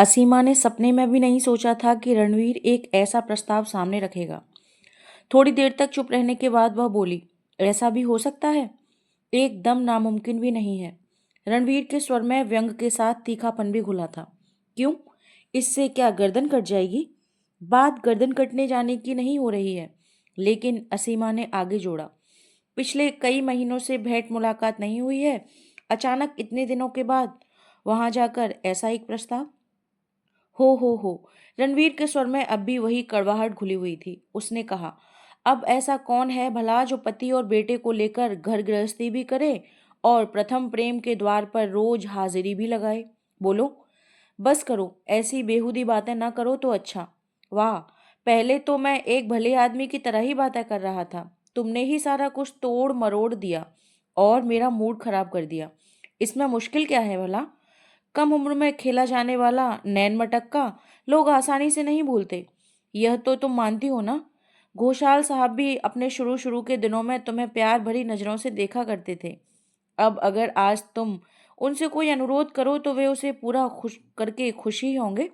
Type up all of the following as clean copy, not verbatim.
असीमा ने सपने में भी नहीं सोचा था कि रणवीर एक ऐसा प्रस्ताव सामने रखेगा। थोड़ी देर तक चुप रहने के बाद वह बोली, ऐसा भी हो सकता है? एकदम नामुमकिन भी नहीं है। रणवीर के स्वर में व्यंग के साथ तीखापन भी घुला था। क्यों? इससे क्या गर्दन कट जाएगी? बात गर्दन कटने जाने की नहीं हो रही है। लेकिन असीमा ने आगे जोड़ा, पिछले कई महीनों से भेंट मुलाकात नहीं हुई है। अचानक इतने दिनों के बाद वहां जाकर ऐसा एक प्रस्ताव। हो। रणवीर के स्वर में अब भी वही कड़वाहट घुली हुई थी। उसने कहा, अब ऐसा कौन है भला जो पति और बेटे को लेकर घर गृहस्थी भी करे और प्रथम प्रेम के द्वार पर रोज हाजिरी भी लगाए? बोलो। बस करो, ऐसी बेहुदी बातें ना करो तो अच्छा। वाह, पहले तो मैं एक भले आदमी की तरह ही बातें कर रहा था। तुमने ही सारा कुछ तोड़ मरोड़ दिया और मेरा मूड खराब कर दिया। इसमें मुश्किल क्या है भला? कम उम्र में खेला जाने वाला नैन मटक्का लोग आसानी से नहीं भूलते। यह तो तुम मानती हो ना? घोषाल साहब भी अपने शुरू शुरू के दिनों में तुम्हें प्यार भरी नजरों से देखा करते थे। अब अगर आज तुम उनसे कोई अनुरोध करो तो वे उसे पूरा खुश करके खुश ही होंगे।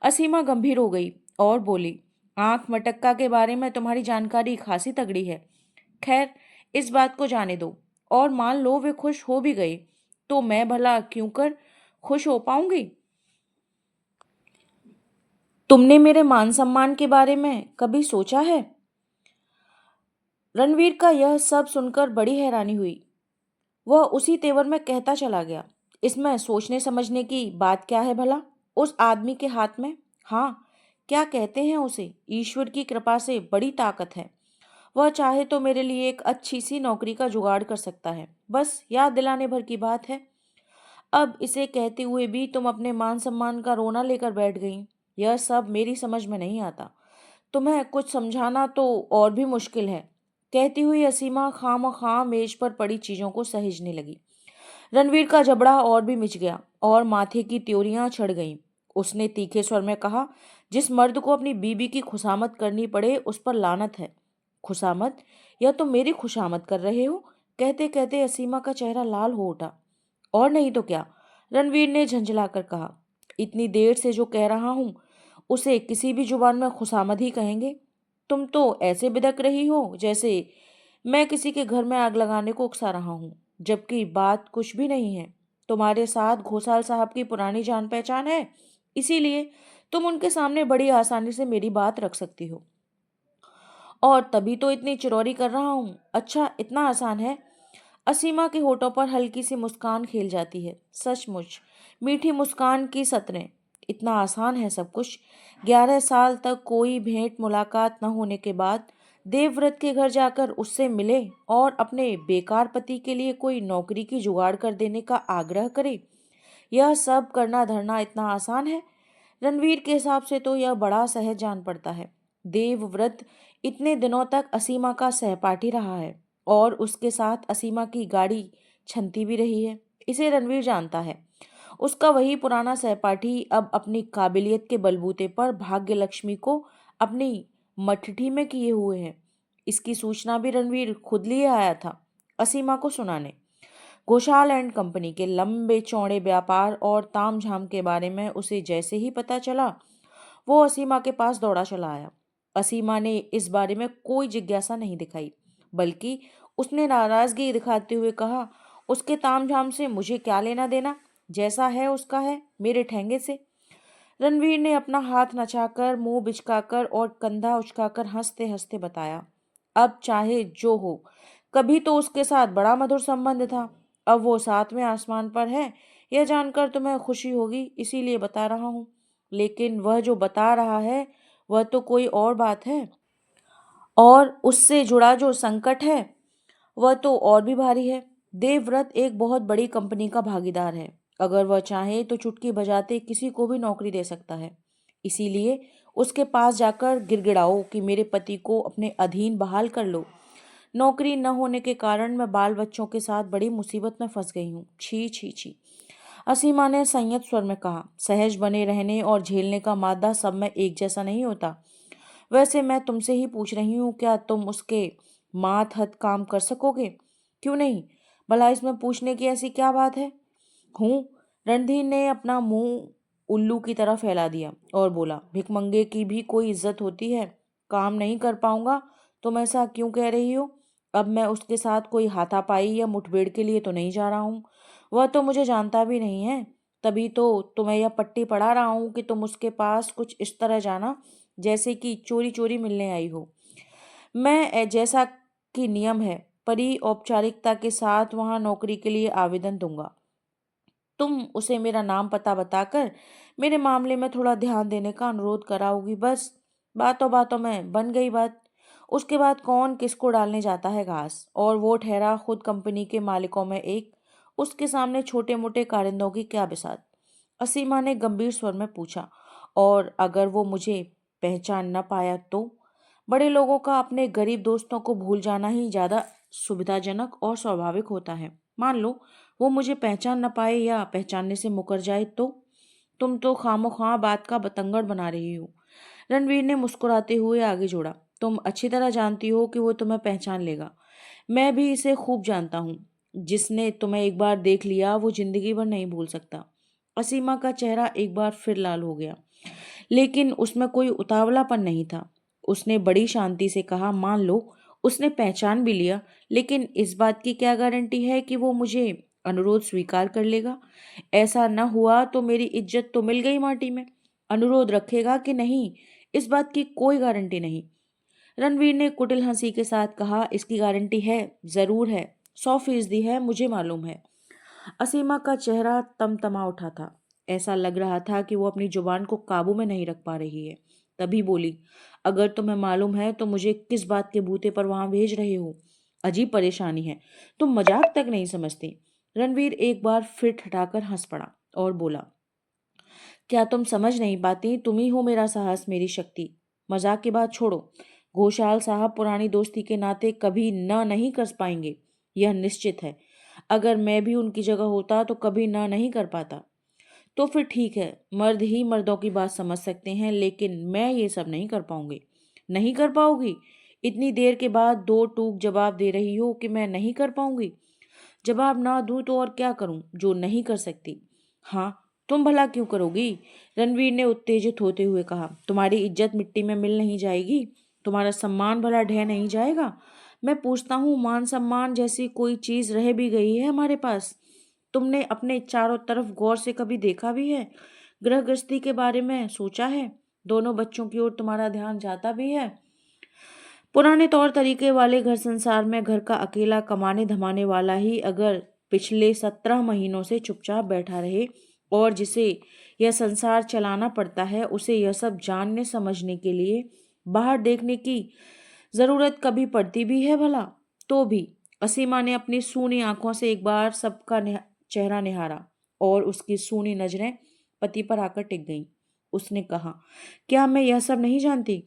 असीमा गंभीर हो गई और बोली, आंख मटक्का के बारे में तुम्हारी जानकारी खासी तगड़ी है। खैर, इस बात को जाने दो। और मान लो वे खुश हो भी गए तो मैं भला क्यों कर खुश हो पाऊंगी? तुमने मेरे मान सम्मान के बारे में कभी सोचा है? रणवीर का यह सब सुनकर बड़ी हैरानी हुई। वह उसी तेवर में कहता चला गया, इसमें सोचने समझने की बात क्या है भला? उस आदमी के हाथ में, हाँ, क्या कहते हैं उसे, ईश्वर की कृपा से बड़ी ताकत है। वह चाहे तो मेरे लिए एक अच्छी सी नौकरी का जुगाड़ कर सकता है। बस याद दिलाने भर की बात है। अब इसे कहते हुए भी तुम अपने मान सम्मान का रोना लेकर बैठ गई। यह सब मेरी समझ में नहीं आता। तुम्हें कुछ समझाना तो और भी मुश्किल है। कहती हुई असीमा खामखा मेज पर पड़ी चीजों को सहेजने लगी। रणवीर का जबड़ा और भी मिच गया और माथे की त्योरियां चढ़ गईं। उसने तीखे स्वर में कहा, जिस मर्द को अपनी बीबी की खुशामद करनी पड़े उस पर लानत है। खुशामद? यह तुम मेरी खुशामद कर रहे हो? कहते कहते असीमा का चेहरा लाल हो उठा। और नहीं तो क्या, रणवीर ने झंझलाकर कहा, इतनी देर से जो कह रहा हूं उसे किसी भी जुबान में खुशामद ही कहेंगे। तुम तो ऐसे बिदक रही हो जैसे मैं किसी के घर में आग लगाने को उकसा रहा हूं, जबकि बात कुछ भी नहीं है। तुम्हारे साथ घोसाल साहब की पुरानी जान पहचान है, इसीलिए तुम उनके सामने बड़ी आसानी से मेरी बात रख सकती हो। और तभी तो इतनी चिरौरी कर रहा हूं। अच्छा, इतना आसान है? असीमा के होठों पर हल्की सी मुस्कान खेल जाती है। सचमुच मीठी मुस्कान की सतरें। इतना आसान है सब कुछ। 11 साल तक कोई भेंट मुलाकात न होने के बाद देवव्रत के घर जाकर उससे मिले और अपने बेकार पति के लिए कोई नौकरी की जुगाड़ कर देने का आग्रह करे। यह सब करना धरना इतना आसान है? रणवीर के हिसाब से तो यह बड़ा सहज जान पड़ता है। देवव्रत इतने दिनों तक असीमा का सहपाठी रहा है और उसके साथ असीमा की गाड़ी छनती भी रही है। इसे रणवीर जानता है। उसका वही पुराना सहपाठी अब अपनी काबिलियत के बलबूते पर भाग्य लक्ष्मी को अपनी मठठी में किए हुए है। इसकी सूचना भी रणवीर खुद लिए आया था असीमा को सुनाने। घोषाल एंड कंपनी के लंबे चौड़े व्यापार और तामझाम के बारे में उसे जैसे ही पता चला, वो असीमा के पास दौड़ा चला आया। असीमा ने इस बारे में कोई जिज्ञासा नहीं दिखाई, बल्कि उसने नाराजगी दिखाते हुए कहा, उसके तामझाम से मुझे क्या लेना देना? जैसा है उसका है, मेरे ठेंगे से। रणवीर ने अपना हाथ नचाकर, मुंह बिचकाकर और कंधा उचकाकर हंसते हंसते बताया, अब चाहे जो हो, कभी तो उसके साथ बड़ा मधुर संबंध था। अब वो सातवें आसमान पर है, यह जानकर तुम्हें खुशी होगी, इसीलिए बता रहा हूँ। लेकिन वह जो बता रहा है वह तो कोई और बात है, और उससे जुड़ा जो संकट है वह तो और भी भारी है। देवव्रत एक बहुत बड़ी कंपनी का भागीदार है। अगर वह चाहे तो चुटकी बजाते किसी को भी नौकरी दे सकता है। इसीलिए उसके पास जाकर गिड़गिड़ाओ कि मेरे पति को अपने अधीन बहाल कर लो। नौकरी न होने के कारण मैं बाल बच्चों के साथ बड़ी मुसीबत में फंस गई हूँ। छी छी छी। असीमा ने संयत स्वर में कहा, सहज बने रहने और झेलने का मादा सब में एक जैसा नहीं होता। वैसे मैं तुमसे ही पूछ रही हूँ, क्या तुम उसके मात हत काम कर सकोगे? क्यों नहीं? भला इसमें पूछने की ऐसी क्या बात है? हूँ। रणधीर ने अपना मुंह उल्लू की तरह फैला दिया और बोला, भिखमंगे की भी कोई इज्जत होती है? काम नहीं कर पाऊंगा तुम ऐसा क्यों कह रही हो? अब मैं उसके साथ कोई हाथापाई या मुठभेड़ के लिए तो नहीं जा रहा हूँ। वह तो मुझे जानता भी नहीं है। तभी तो तुम्हें यह पट्टी पढ़ा रहा हूँ कि तुम उसके पास कुछ इस तरह जाना जैसे कि चोरी चोरी मिलने आई हो। मैं जैसा कि नियम है परी औपचारिकता के साथ वहां नौकरी के लिए आवेदन दूंगा। तुम उसे मेरा नाम पता बताकर मेरे मामले में थोड़ा ध्यान देने का अनुरोध कराओगी बस। बातों बातों में बन गई बात। उसके बाद कौन किसको डालने जाता है घास, और वो ठहरा खुद कंपनी के मालिकों में एक। उसके सामने छोटे मोटे कारिंदों की क्या बिसात। असीमा ने गंभीर स्वर में पूछा, और अगर वो मुझे पहचान न पाया तो? बड़े लोगों का अपने गरीब दोस्तों को भूल जाना ही ज्यादा सुविधाजनक और स्वाभाविक होता है। मान लो वो मुझे पहचान न पाए या पहचानने से मुकर जाए तो? तुम तो खामोखां बात का बतंगड़ बना रही हो। रणवीर ने मुस्कुराते हुए आगे जोड़ा, तुम अच्छी तरह जानती हो कि वो तुम्हें पहचान लेगा। मैं भी इसे खूब जानता हूँ। जिसने तुम्हें एक बार देख लिया वो जिंदगी भर नहीं भूल सकता। असीमा का चेहरा एक बार फिर लाल हो गया, लेकिन उसमें कोई उतावलापन नहीं था। उसने बड़ी शांति से कहा, मान लो उसने पहचान भी लिया, लेकिन इस बात की क्या गारंटी है कि वो मुझे अनुरोध स्वीकार कर लेगा? ऐसा न हुआ तो मेरी इज्जत तो मिल गई माटी में। अनुरोध रखेगा कि नहीं, इस बात की कोई गारंटी नहीं। रणवीर ने कुटिल हंसी के साथ कहा, इसकी गारंटी है, जरूर है, 100% है, मुझे मालूम है। असीमा का चेहरा तमतमा उठा था। ऐसा लग रहा था कि वो अपनी जुबान को काबू में नहीं रख पा रही है। तभी बोली, अगर तुम्हें मालूम है तो मुझे किस बात के बूते पर वहां भेज रहे हो? अजीब परेशानी है, तुम मजाक तक नहीं समझती। रणवीर एक बार फिर ठठाकर हंस पड़ा और बोला, क्या तुम समझ नहीं पाती? तुम ही हो मेरा साहस, मेरी शक्ति। मजाक की बात छोड़ो। घोषाल साहब पुरानी दोस्ती के नाते कभी न नहीं कर पाएंगे, यह निश्चित है। अगर मैं भी उनकी जगह होता तो कभी ना नहीं कर पाता। तो फिर ठीक है, मर्द ही मर्दों की बात समझ सकते हैं, लेकिन मैं ये सब नहीं कर पाऊंगी। नहीं कर पाऊंगी? इतनी देर के बाद दो टूक जवाब दे रही हो कि मैं नहीं कर पाऊंगी। जवाब ना दूं तो और क्या करूं जो नहीं कर सकती? हाँ, तुम भला क्यों करोगी? रणवीर ने उत्तेजित होते हुए कहा, तुम्हारी इज्जत मिट्टी में मिल नहीं जाएगी? तुम्हारा सम्मान भला ढह नहीं जाएगा? मैं पूछता हूँ, मान सम्मान जैसी कोई चीज रह भी गई है हमारे पास? तुमने अपने चारों तरफ गौर से कभी देखा भी है? गृह गृहस्थी के बारे में सोचा है? दोनों बच्चों की ओर तुम्हारा ध्यान जाता भी है? पुराने तौर तरीके वाले घर संसार में घर का अकेला कमाने धमाने वाला ही अगर पिछले 17 महीनों से चुपचाप बैठा रहे, और जिसे यह संसार चलाना पड़ता है, उसे यह सब जानने समझने के लिए बाहर देखने की जरूरत कभी पड़ती भी है भला? तो भी असीमा ने अपनी सूनी आंखों से एक बार सबका चेहरा निहारा, और उसकी सूनी नजरें पति पर आकर टिक गईं। उसने कहा, क्या मैं यह सब नहीं जानती?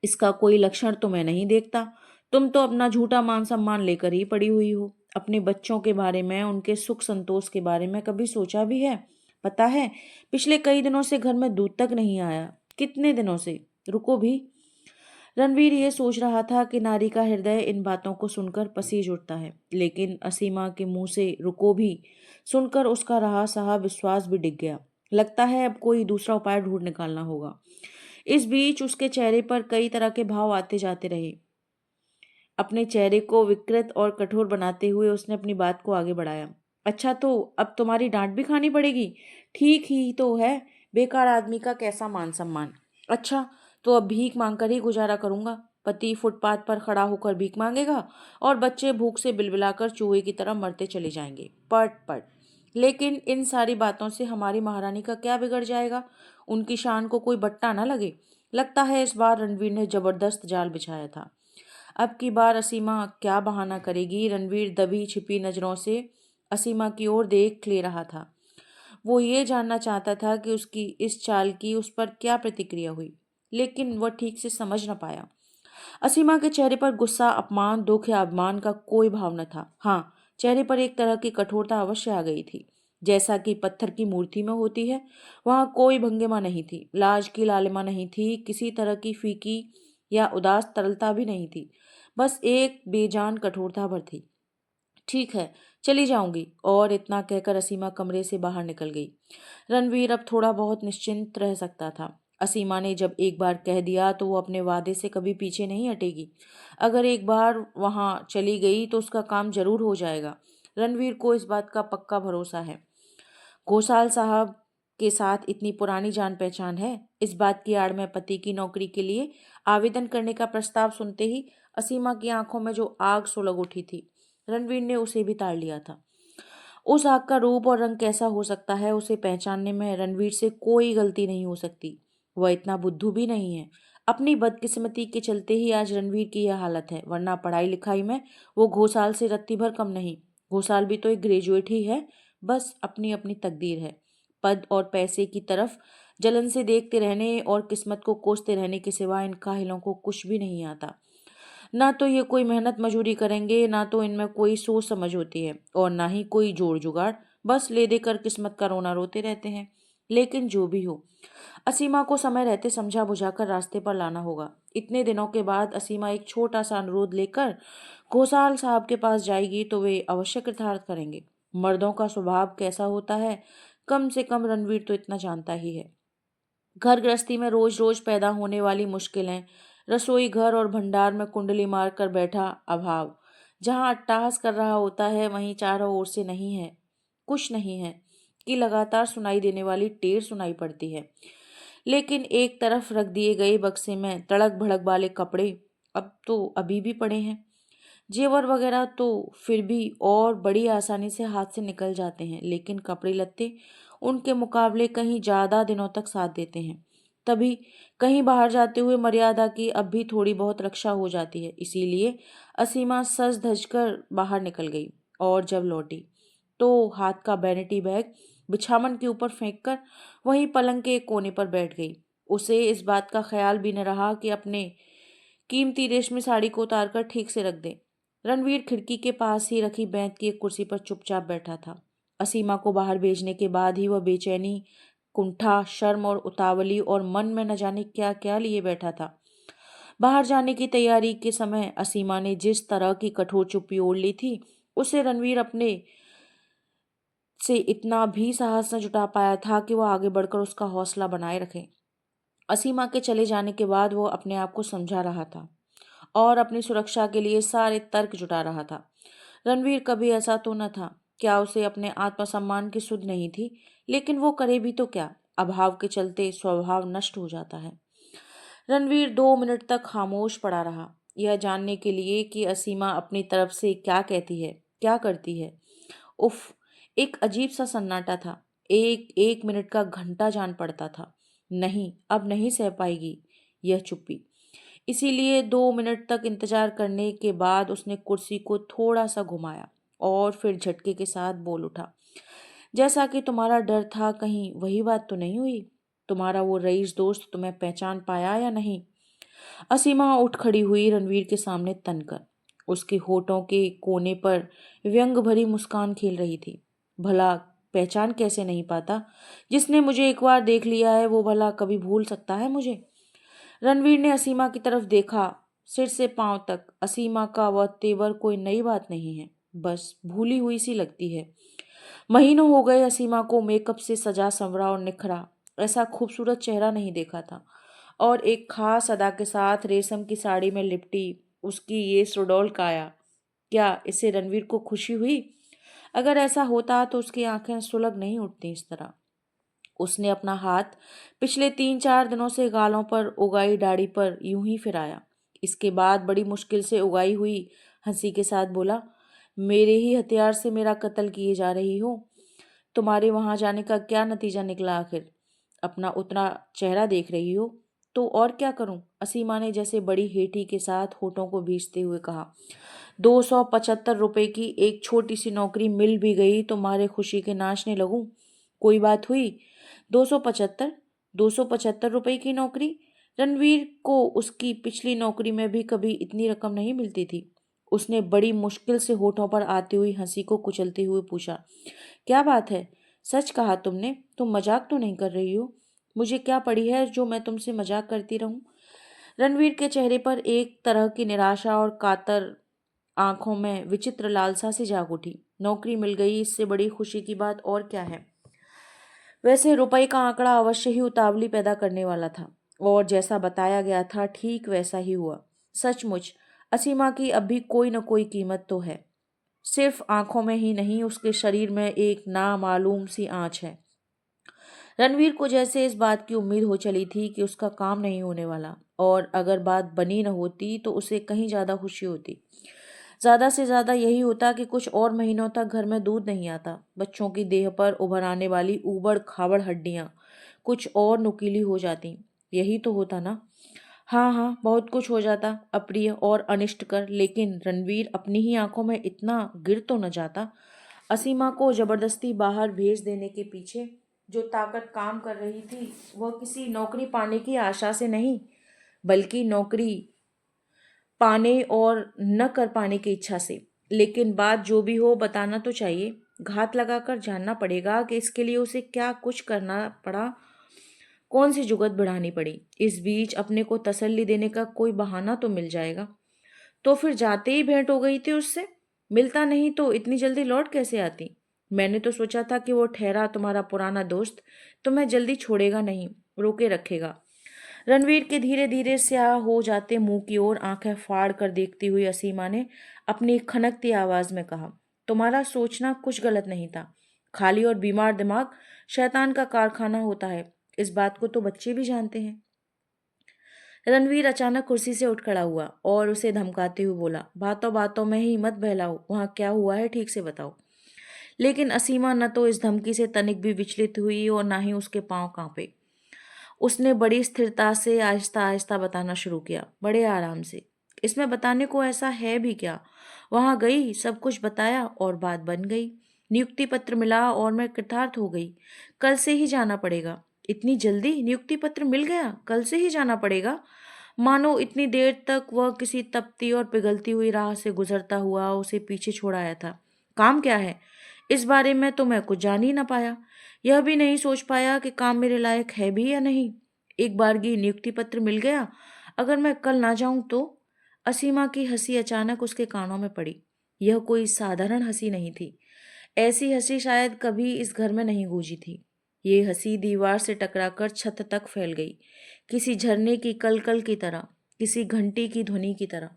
इसका कोई लक्षण तो मैं नहीं देखता। तुम तो अपना झूठा मान सम्मान लेकर ही पड़ी हुई हो। अपने बच्चों के बारे में, उनके सुख संतोष के बारे में कभी सोचा भी है? पता है, पिछले कई दिनों से घर में दूध तक नहीं आया। कितने दिनों से? रुको भी। रणवीर ये सोच रहा था कि नारी का हृदय इन बातों को सुनकर पसीज उठता है, लेकिन असीमा के मुंह से रुको भी सुनकर उसका रहा सहा विश्वास भी डिग गया। लगता है अब कोई दूसरा उपाय ढूंढ निकालना होगा। इस बीच उसके चेहरे पर कई तरह के भाव आते जाते रहे। अपने चेहरे को विकृत और कठोर बनाते हुए उसने अपनी बात को आगे बढ़ाया। अच्छा, तो अब तुम्हारी डांट भी खानी पड़ेगी? ठीक ही तो है, बेकार आदमी का कैसा मान सम्मान। अच्छा, तो अब भीख मांगकर ही गुजारा करूंगा। पति फुटपाथ पर खड़ा होकर भीख मांगेगा, और बच्चे भूख से बिलबिलाकर चूहे की तरह मरते चले जाएंगे, पट पट। लेकिन इन सारी बातों से हमारी महारानी का क्या बिगड़ जाएगा? उनकी शान को कोई बट्टा न लगे। लगता है इस बार रणवीर ने जबरदस्त जाल बिछाया था। अब की बार असीमा क्या बहाना करेगी? रणवीर दबी छिपी नजरों से असीमा की ओर देख ले रहा था। वो ये जानना चाहता था कि उसकी इस चाल की उस पर क्या प्रतिक्रिया हुई, लेकिन वह ठीक से समझ न पाया। असीमा के चेहरे पर गुस्सा, अपमान, दुख या अभिमान का कोई भाव न था। हाँ, चेहरे पर एक तरह की कठोरता अवश्य आ गई थी, जैसा कि पत्थर की मूर्ति में होती है। वहां कोई भंगिमा नहीं थी, लाज की लालिमा नहीं थी, किसी तरह की फीकी या उदास तरलता भी नहीं थी। बस एक बेजान कठोरता भर थी। ठीक है, चली जाऊंगी। और इतना कहकर असीमा कमरे से बाहर निकल गई। रणवीर अब थोड़ा बहुत निश्चिंत रह सकता था। असीमा ने जब एक बार कह दिया तो वो अपने वादे से कभी पीछे नहीं हटेगी। अगर एक बार वहां चली गई तो उसका काम जरूर हो जाएगा। रणवीर को इस बात का पक्का भरोसा है। घोषाल साहब के साथ इतनी पुरानी जान पहचान है। इस बात की आड़ में पति की नौकरी के लिए आवेदन करने का प्रस्ताव सुनते ही असीमा की आंखों में जो आग सुलग उठी थी, रणवीर ने उसे भी ताड़ लिया था। उस आग का रूप और रंग कैसा हो सकता है, उसे पहचानने में रणवीर से कोई गलती नहीं हो सकती। वह इतना बुद्धू भी नहीं है। अपनी बदकिस्मती के चलते ही आज रणवीर की यह हालत है, वरना पढ़ाई लिखाई में वो घोसाल से रत्ती भर कम नहीं। घोसाल भी तो एक ग्रेजुएट ही है। बस अपनी अपनी तकदीर है। पद और पैसे की तरफ जलन से देखते रहने और किस्मत को कोसते रहने के सिवा इन काहिलों को कुछ भी नहीं आता। ना तो ये कोई मेहनत मजूरी करेंगे, ना तो इनमें कोई सोच समझ होती है, और ना ही कोई जोड़ जुगाड़। बस ले देकर किस्मत का रोना रोते रहते हैं। लेकिन जो भी हो, असीमा को समय रहते समझा बुझाकर रास्ते पर लाना होगा। इतने दिनों के बाद असीमा एक छोटा सा अनुरोध लेकर घोसाल साहब के पास जाएगी तो वे अवश्य कृतार्थ करेंगे। मर्दों का स्वभाव कैसा होता है, कम से कम रणवीर तो इतना जानता ही है। घर गृहस्थी में रोज रोज पैदा होने वाली मुश्किलें, रसोई घर और भंडार में कुंडली मार कर बैठा अभाव, जहाँ अट्टहास कर रहा होता है वहीं चारों ओर से नहीं है, कुछ नहीं है कि लगातार सुनाई देने वाली टेर सुनाई पड़ती है। लेकिन एक तरफ रख दिए गए बक्से में तड़क भड़क वाले कपड़े अब तो अभी भी पड़े हैं। जेवर वगैरह तो फिर भी और बड़ी आसानी से हाथ से निकल जाते हैं, लेकिन कपड़े लत्ते उनके मुकाबले कहीं ज्यादा दिनों तक साथ देते हैं। तभी कहीं बाहर जाते हुए मर्यादा की अब भी थोड़ी बहुत रक्षा हो जाती है। इसीलिए असीमा सज धज कर बाहर निकल गई, और जब लौटी तो हाथ का वैनिटी बैग बिछावन के ऊपर फेंक कर वहीं पलंग के एक कोने पर बैठ गई। उसे इस बात का ख्याल भी न रहा कि अपने कीमती रेशमी साड़ी को उतार कर ठीक से रख दे। रणवीर खिड़की के पास ही रखी बेंत की एक कुर्सी पर चुपचाप बैठा था। असीमा को बाहर भेजने के बाद ही वह बेचैनी, कुंठा, शर्म और उतावली और मन में न जाने क्या क्या लिए बैठा था। बाहर जाने की तैयारी के समय असीमा ने जिस तरह की कठोर चुप्पी ओढ़ ली थी, उससे रणवीर अपने से इतना भी साहस न जुटा पाया था कि वह आगे बढ़कर उसका हौसला बनाए रखे। असीमा के चले जाने के बाद वो अपने आप को समझा रहा था और अपनी सुरक्षा के लिए सारे तर्क जुटा रहा था। रणवीर कभी ऐसा तो न था। क्या उसे अपने आत्मसम्मान की सुध नहीं थी? लेकिन वो करे भी तो क्या, अभाव के चलते स्वभाव नष्ट हो जाता है। रणवीर 2 मिनट तक खामोश पड़ा रहा, यह जानने के लिए कि असीमा अपनी तरफ से क्या कहती है, क्या करती है। उफ, एक अजीब सा सन्नाटा था। एक एक मिनट का घंटा जान पड़ता था। नहीं, अब नहीं सह पाएगी यह चुप्पी। इसीलिए 2 मिनट तक इंतजार करने के बाद उसने कुर्सी को थोड़ा सा घुमाया और फिर झटके के साथ बोल उठा, जैसा कि तुम्हारा डर था, कहीं वही बात तो नहीं हुई? तुम्हारा वो रईस दोस्त तुम्हें पहचान पाया या नहीं? असीमा उठ खड़ी हुई रणवीर के सामने तनकर। उसके होठों के कोने पर व्यंग भरी मुस्कान खेल रही थी। भला पहचान कैसे नहीं पाता? जिसने मुझे एक बार देख लिया है वो भला कभी भूल सकता है मुझे? रणवीर ने असीमा की तरफ देखा, सिर से पांव तक। असीमा का वह तेवर कोई नई बात नहीं है, बस भूली हुई सी लगती है। महीनों हो गए असीमा को मेकअप से सजा संवरा और निखरा ऐसा खूबसूरत चेहरा नहीं देखा था। और एक खास अदा के साथ रेशम की साड़ी में लिपटी उसकी ये सुडौल काया, क्या इससे रणवीर को खुशी हुई? अगर ऐसा होता तो उसकी आंखें सुलग नहीं उठती इस तरह। उसने अपना हाथ पिछले 3-4 दिनों से गालों पर उगाई दाढ़ी पर यूं ही फिराया। इसके बाद बड़ी मुश्किल से उगाई हुई हंसी के साथ बोला, मेरे ही हथियार से मेरा कत्ल किए जा रही हो? तुम्हारे वहां जाने का क्या नतीजा निकला आखिर? अपना उतना चेहरा देख रही हो तो और क्या करूं? असीमा ने जैसे बड़ी हेठी के साथ होठों को भींचते हुए कहा। 275 रुपए की एक छोटी सी नौकरी मिल भी गई तो मारे खुशी के नाचने लगूं? कोई बात हुई? 275, 275 रुपए की नौकरी? रणवीर को उसकी पिछली नौकरी में भी कभी इतनी रकम नहीं मिलती थी। उसने बड़ी मुश्किल से होठों पर आती हुई हंसी को कुचलते हुए पूछा, क्या बात है? सच कहा तुमने? तुम मजाक तो नहीं कर रही हो? मुझे क्या पड़ी है जो मैं तुमसे मजाक करती रहूं? रणवीर के चेहरे पर एक तरह की निराशा और कातर आंखों में विचित्र लालसा से जाग उठी। नौकरी मिल गई, इससे बड़ी खुशी की बात और क्या है। वैसे रुपए का आंकड़ा अवश्य ही उतावली पैदा करने वाला था, और जैसा बताया गया था ठीक वैसा ही हुआ। सचमुच असीमा की अब भी कोई न कोई कीमत तो है। सिर्फ आंखों में ही नहीं, उसके शरीर में एक नामालूम सी आँच है। रणवीर को जैसे इस बात की उम्मीद हो चली थी कि उसका काम नहीं होने वाला, और अगर बात बनी न होती तो उसे कहीं ज़्यादा खुशी होती। ज़्यादा से ज़्यादा यही होता कि कुछ और महीनों तक घर में दूध नहीं आता। बच्चों की देह पर उभर आने वाली ऊबड़ खाबड़ हड्डियाँ कुछ और नुकीली हो जाती। यही तो होता ना। हाँ हाँ, बहुत कुछ हो जाता अप्रिय और अनिष्टकर, लेकिन रणवीर अपनी ही आंखों में इतना गिर तो न जाता। असीमा को जबरदस्ती बाहर भेज देने के पीछे जो ताकत काम कर रही थी, वह किसी नौकरी पाने की आशा से नहीं, बल्कि नौकरी पाने और न कर पाने की इच्छा से। लेकिन बात जो भी हो, बताना तो चाहिए। घात लगाकर जानना पड़ेगा कि इसके लिए उसे क्या कुछ करना पड़ा, कौन सी जुगत बढ़ानी पड़ी। इस बीच अपने को तसल्ली देने का कोई बहाना तो मिल जाएगा। तो फिर जाते ही भेंट हो गई थी उससे। मिलता नहीं तो इतनी जल्दी लौट कैसे आती। मैंने तो सोचा था कि वो ठहरा तुम्हारा पुराना दोस्त तुम्हें जल्दी छोड़ेगा नहीं, रोके रखेगा। रणवीर के धीरे धीरे स्याह हो जाते मुंह की ओर आंखें फाड़ कर देखती हुई असीमा ने अपनी खनकती आवाज में कहा, तुम्हारा सोचना कुछ गलत नहीं था। खाली और बीमार दिमाग शैतान का कारखाना होता है, इस बात को तो बच्चे भी जानते हैं। रणवीर अचानक कुर्सी से उठ खड़ा हुआ और उसे धमकाते हुए बोला, बातों बातों में ही मत बहलाओ, वहां क्या हुआ है ठीक से बताओ। लेकिन असीमा न तो इस धमकी से तनिक भी विचलित हुई और ना ही उसके पांव कांपे। उसने बड़ी स्थिरता से आहिस्ता आहिस्ता बताना शुरू किया, बड़े आराम से। इसमें बताने को ऐसा है भी क्या। वहां गई, सब कुछ बताया और बात बन गई। नियुक्ति पत्र मिला और मैं कृतार्थ हो गई। कल से ही जाना पड़ेगा। इतनी जल्दी नियुक्ति पत्र मिल गया, कल से ही जाना पड़ेगा। मानो इतनी देर तक वह किसी तपती और पिघलती हुई राह से गुजरता हुआ उसे पीछे छोड़ आया था। काम क्या है, इस बारे में तो मैं कुछ जान ही ना पाया। यह भी नहीं सोच पाया कि काम मेरे लायक है भी या नहीं। एक बारगी नियुक्ति पत्र मिल गया, अगर मैं कल ना जाऊं तो। असीमा की हंसी अचानक उसके कानों में पड़ी। यह कोई साधारण हंसी नहीं थी। ऐसी हंसी शायद कभी इस घर में नहीं गूंजी थी। ये हंसी दीवार से टकराकर छत तक फैल गई, किसी झरने की कलकल की तरह, किसी घंटी की ध्वनि की तरह।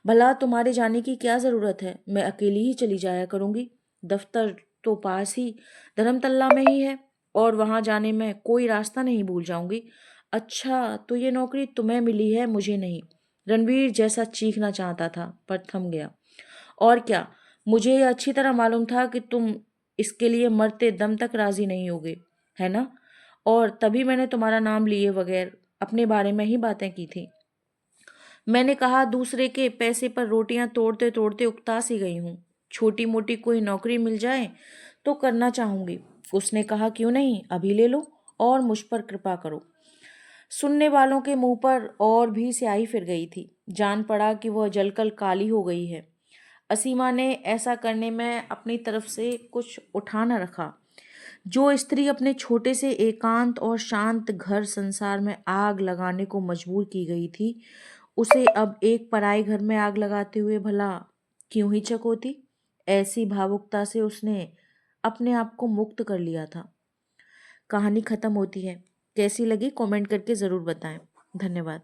भला तुम्हारे जाने की क्या जरूरत है, मैं अकेली ही चली जाया करूंगी। दफ्तर तो पास ही धर्मतल्ला में ही है, और वहां जाने में कोई रास्ता नहीं भूल जाऊंगी। अच्छा, तो ये नौकरी तुम्हें मिली है, मुझे नहीं। रणवीर जैसा चीखना चाहता था पर थम गया। और क्या, मुझे यह अच्छी तरह मालूम था कि तुम इसके लिए मरते दम तक राजी नहीं होगे, है ना। और तभी मैंने तुम्हारा नाम लिए बगैर अपने बारे में ही बातें की थी। मैंने कहा, दूसरे के पैसे पर रोटियां तोड़ते तोड़ते उकता सी गई हूँ। छोटी मोटी कोई नौकरी मिल जाए तो करना चाहूंगी। उसने कहा, क्यों नहीं, अभी ले लो और मुझ पर कृपा करो। सुनने वालों के मुंह पर और भी स्याही फिर गई थी। जान पड़ा कि वह जलकर काली हो गई है। असीमा ने ऐसा करने में अपनी तरफ से कुछ उठा न रखा। जो स्त्री अपने छोटे से एकांत और शांत घर संसार में आग लगाने को मजबूर की गई थी, उसे अब एक पराए घर में आग लगाते हुए भला क्यों ही चकोती। ऐसी भावुकता से उसने अपने आप को मुक्त कर लिया था। कहानी खत्म होती है। कैसी लगी कमेंट करके ज़रूर बताएं। धन्यवाद।